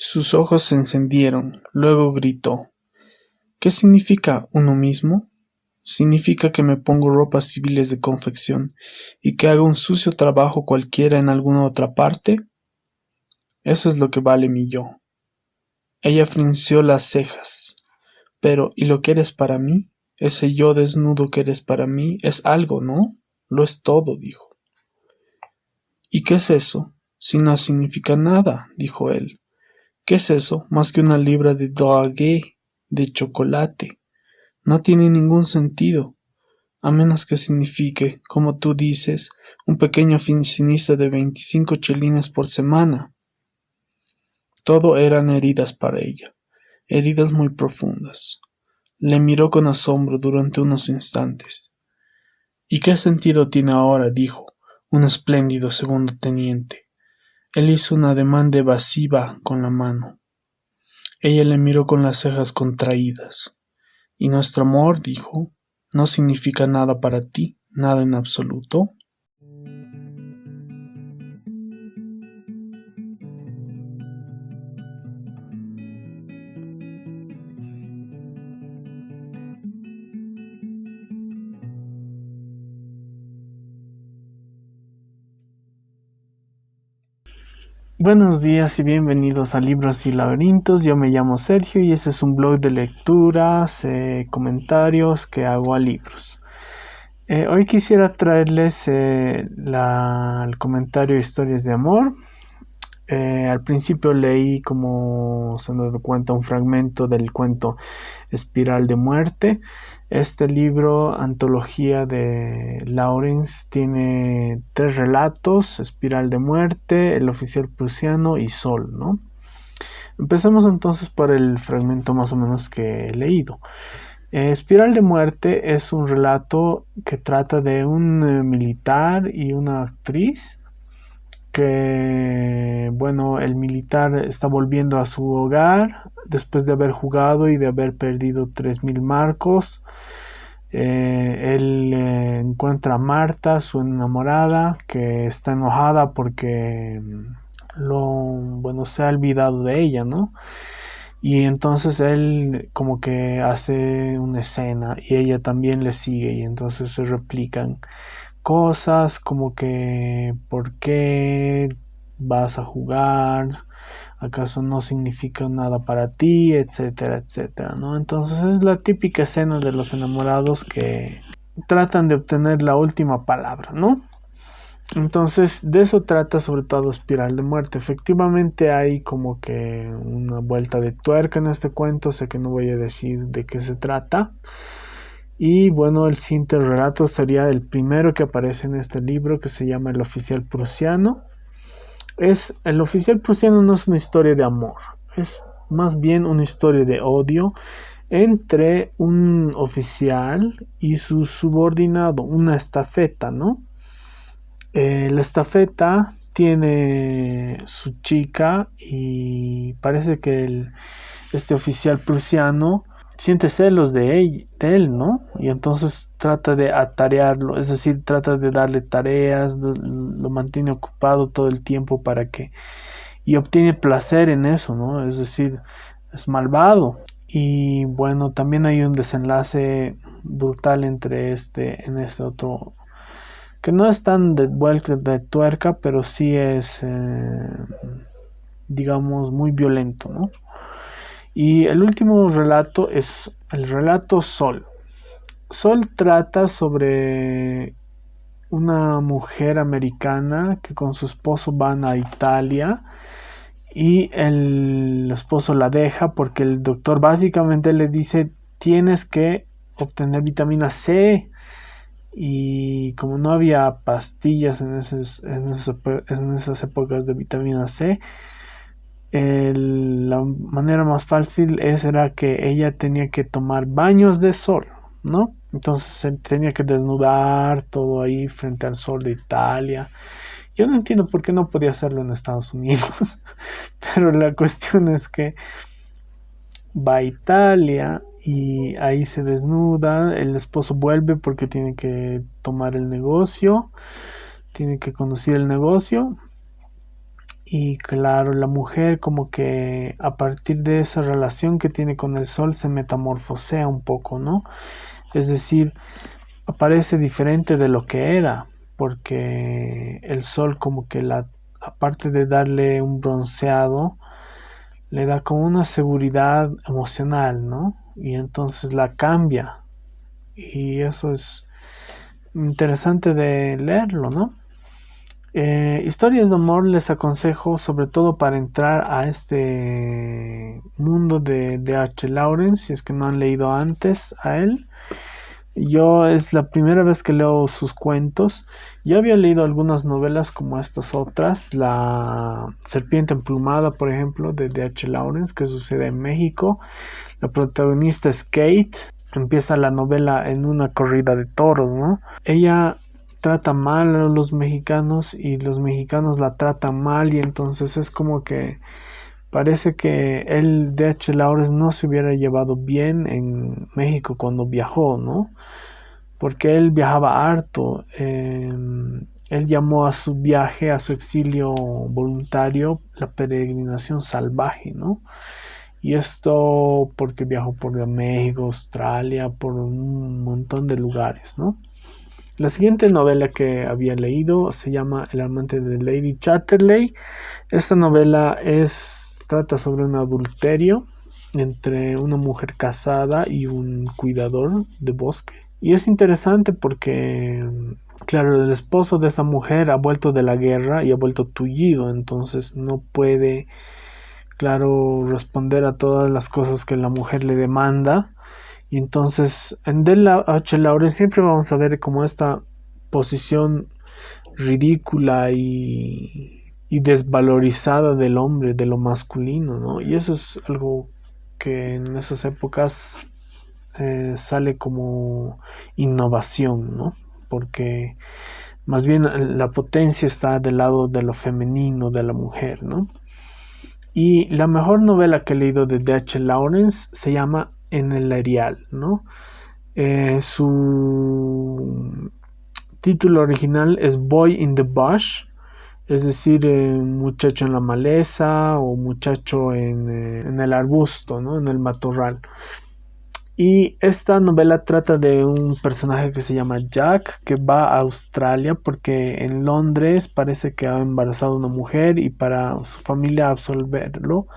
Sus ojos se encendieron, luego gritó: ¿Qué significa uno mismo? Significa que me pongo ropas civiles de confección y que hago un sucio trabajo cualquiera en alguna otra parte. Eso es lo que vale mi yo. Ella frunció las cejas. Pero, ¿y lo que eres para mí? Ese yo desnudo que eres para mí es algo, ¿no? Lo es todo, dijo. ¿Y qué es eso? Si no significa nada, dijo él. ¿Qué es eso más que una libra de doagé, de chocolate? No tiene ningún sentido, a menos que signifique, como tú dices, un pequeño oficinista de 25 chelines por semana. Todo eran heridas para ella, heridas muy profundas. Le miró con asombro durante unos instantes. ¿Y qué sentido tiene ahora? Dijo, un espléndido segundo teniente. Él hizo un ademán de evasiva con la mano. Ella le miró con las cejas contraídas. ¿Y nuestro amor? Dijo, ¿no significa nada para ti, nada en absoluto? Buenos días y bienvenidos a Libros y Laberintos. Yo me llamo Sergio y ese es un blog de lecturas, comentarios que hago a libros. Hoy quisiera traerles el comentario de Historias de Amor. Al principio leí, como se han dado cuenta, un fragmento del cuento Espiral de Muerte. Este libro, antología de Lawrence, tiene 3 relatos: Espiral de Muerte, El oficial prusiano y Sol, ¿no? Empecemos entonces por el fragmento más o menos que he leído. Espiral de Muerte es un relato que trata de un militar y una actriz que, bueno, el militar está volviendo a su hogar después de haber jugado y de haber perdido 3.000 marcos. Él encuentra a Marta, su enamorada, que está enojada porque se ha olvidado de ella, ¿no? Y entonces él como que hace una escena y ella también le sigue y entonces se replican cosas como que ¿por qué vas a jugar? ¿Acaso no significa nada para ti? Etcétera, etcétera, ¿no? Entonces es la típica escena de los enamorados que tratan de obtener la última palabra, ¿no? Entonces de eso trata sobre todo Espiral de Muerte. Efectivamente hay como que una vuelta de tuerca en este cuento, sé que no voy a decir de qué se trata. Y bueno, el siguiente relato sería el primero que aparece en este libro, que se llama El oficial prusiano. El oficial prusiano no es una historia de amor, es más bien una historia de odio entre un oficial y su subordinado, una estafeta, ¿no? La estafeta tiene su chica y parece que este oficial prusiano siente celos de él, ¿no? Y entonces trata de atarearlo, es decir, trata de darle tareas, lo mantiene ocupado todo el tiempo y obtiene placer en eso, ¿no? Es decir, es malvado. Y bueno, también hay un desenlace brutal en este otro, que no es tan de vuelta de tuerca, pero sí es, digamos, muy violento, ¿no? Y el último relato es el relato Sol. Sol trata sobre una mujer americana que con su esposo van a Italia y el esposo la deja porque el doctor básicamente le dice: tienes que obtener vitamina C, y como no había pastillas en esas épocas de vitamina C, la manera más fácil era que ella tenía que tomar baños de sol, ¿no? Entonces se tenía que desnudar todo ahí frente al sol de Italia. Yo no entiendo por qué no podía hacerlo en Estados Unidos, pero la cuestión es que va a Italia y ahí se desnuda. El esposo vuelve porque tiene que tomar el negocio, tiene que conducir el negocio. Y claro, la mujer como que a partir de esa relación que tiene con el sol se metamorfosea un poco, ¿no? Es decir, aparece diferente de lo que era, porque el sol como que aparte de darle un bronceado, le da como una seguridad emocional, ¿no? Y entonces la cambia. Y eso es interesante de leerlo, ¿no? Historias de amor les aconsejo sobre todo para entrar a este mundo de H. Lawrence, si es que no han leído antes a él. Yo es la primera vez que leo sus cuentos. Ya había leído algunas novelas como estas otras, La Serpiente Emplumada, por ejemplo, de H. Lawrence, que sucede en México. La protagonista es Kate. Empieza la novela en una corrida de toros, ¿no? Ella trata mal a los mexicanos y los mexicanos la tratan mal y entonces es como que parece que él, de H. Lawrence, no se hubiera llevado bien en México cuando viajó, ¿no? Porque él viajaba harto. Él llamó a su viaje, a su exilio voluntario, la peregrinación salvaje, ¿no? Y esto porque viajó por México, Australia, por un montón de lugares, ¿no? La siguiente novela que había leído se llama El amante de Lady Chatterley. Esta novela trata sobre un adulterio entre una mujer casada y un cuidador de bosque. Y es interesante porque, claro, el esposo de esa mujer ha vuelto de la guerra y ha vuelto tullido, entonces no puede, claro, responder a todas las cosas que la mujer le demanda. Y entonces en Della H. Lawrence siempre vamos a ver como esta posición ridícula y desvalorizada del hombre, de lo masculino, ¿no? Y eso es algo que en esas épocas sale como innovación, ¿no? Porque más bien la potencia está del lado de lo femenino, de la mujer, ¿no? Y la mejor novela que he leído de D.H. Lawrence se llama En el Erial, ¿no? Su título original es Boy in the Bush, es decir, muchacho en la maleza o muchacho en el arbusto, ¿no? En el matorral. Y esta novela trata de un personaje que se llama Jack, que va a Australia porque en Londres parece que ha embarazado a una mujer y para su familia absolverlo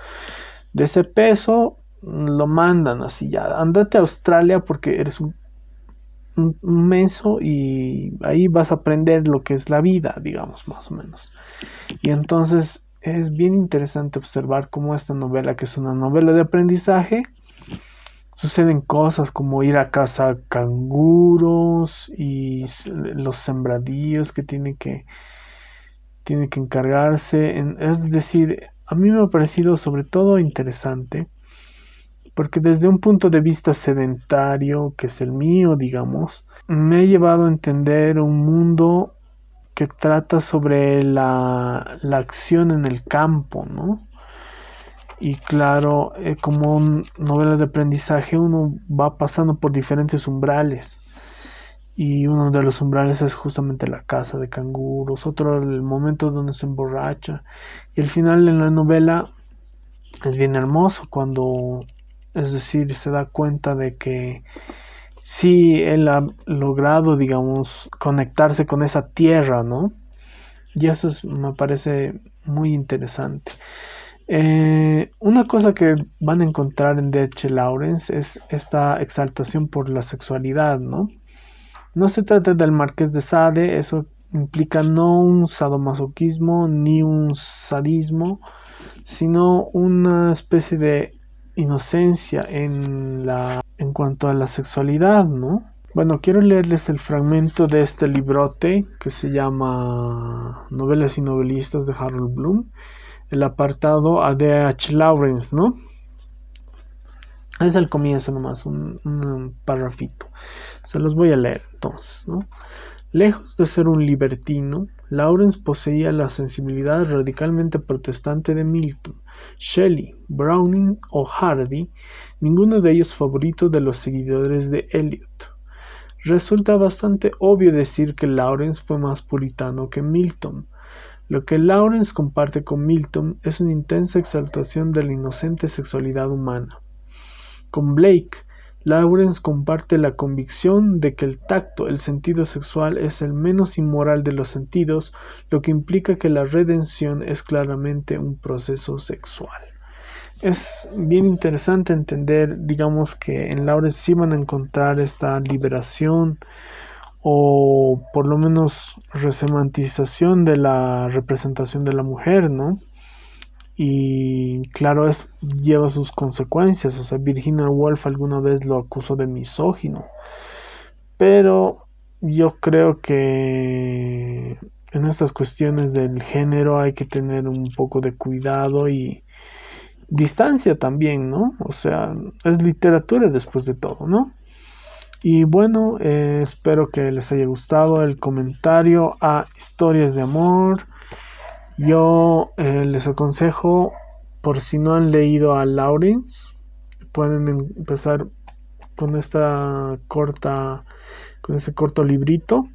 de ese peso lo mandan así ya, andate a Australia porque eres un menso y ahí vas a aprender lo que es la vida, digamos, más o menos. Y entonces es bien interesante observar cómo esta novela, que es una novela de aprendizaje, suceden cosas como ir a cazar canguros y los sembradíos que tiene que encargarse. Es decir, a mí me ha parecido sobre todo interesante porque desde un punto de vista sedentario, que es el mío, digamos, me ha llevado a entender un mundo que trata sobre la acción en el campo, ¿no? Y claro, como novela de aprendizaje uno va pasando por diferentes umbrales. Y uno de los umbrales es justamente la caza de canguros, otro el momento donde se emborracha. Y el final en la novela es bien hermoso cuando, es decir, se da cuenta de que sí, él ha logrado, digamos, conectarse con esa tierra, ¿no? Y eso me parece muy interesante. Una cosa que van a encontrar en D.H. Lawrence es esta exaltación por la sexualidad, ¿no? No se trata del Marqués de Sade, eso implica no un sadomasoquismo ni un sadismo, sino una especie de inocencia en cuanto a la sexualidad, ¿no? Bueno, quiero leerles el fragmento de este librote que se llama Novelas y novelistas de Harold Bloom, el apartado a D.H. Lawrence, ¿no? Es el comienzo nomás, un parrafito. Se los voy a leer entonces, ¿no? Lejos de ser un libertino, Lawrence poseía la sensibilidad radicalmente protestante de Milton, Shelley, Browning o Hardy, ninguno de ellos favorito de los seguidores de Eliot. Resulta bastante obvio decir que Lawrence fue más puritano que Milton. Lo que Lawrence comparte con Milton es una intensa exaltación de la inocente sexualidad humana. Con Blake, Lawrence comparte la convicción de que el tacto, el sentido sexual, es el menos inmoral de los sentidos, lo que implica que la redención es claramente un proceso sexual. Es bien interesante entender, digamos, que en Lawrence sí van a encontrar esta liberación o por lo menos resemantización de la representación de la mujer, ¿no? Y claro, lleva sus consecuencias. O sea, Virginia Woolf alguna vez lo acusó de misógino. Pero yo creo que en estas cuestiones del género hay que tener un poco de cuidado y distancia también, ¿no? O sea, es literatura después de todo, ¿no? Y bueno, espero que les haya gustado el comentario a Historias de Amor. Yo les aconsejo, por si no han leído a Lawrence, pueden empezar con con este corto librito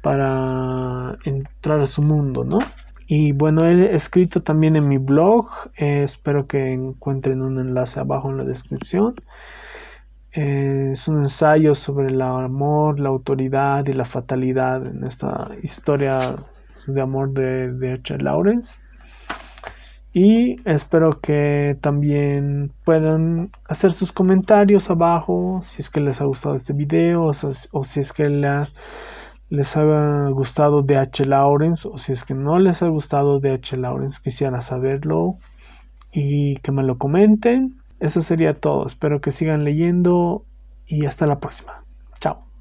para entrar a su mundo, ¿no? Y bueno, he escrito también en mi blog, espero que encuentren un enlace abajo en la descripción. Es un ensayo sobre el amor, la autoridad y la fatalidad en esta historia de amor de H. Lawrence. Y espero que también puedan hacer sus comentarios abajo si es que les ha gustado este video o si es que les ha gustado de H. Lawrence o si es que no les ha gustado de H. Lawrence. Quisiera saberlo y que me lo comenten. Eso sería todo. Espero que sigan leyendo y hasta la próxima. Chao.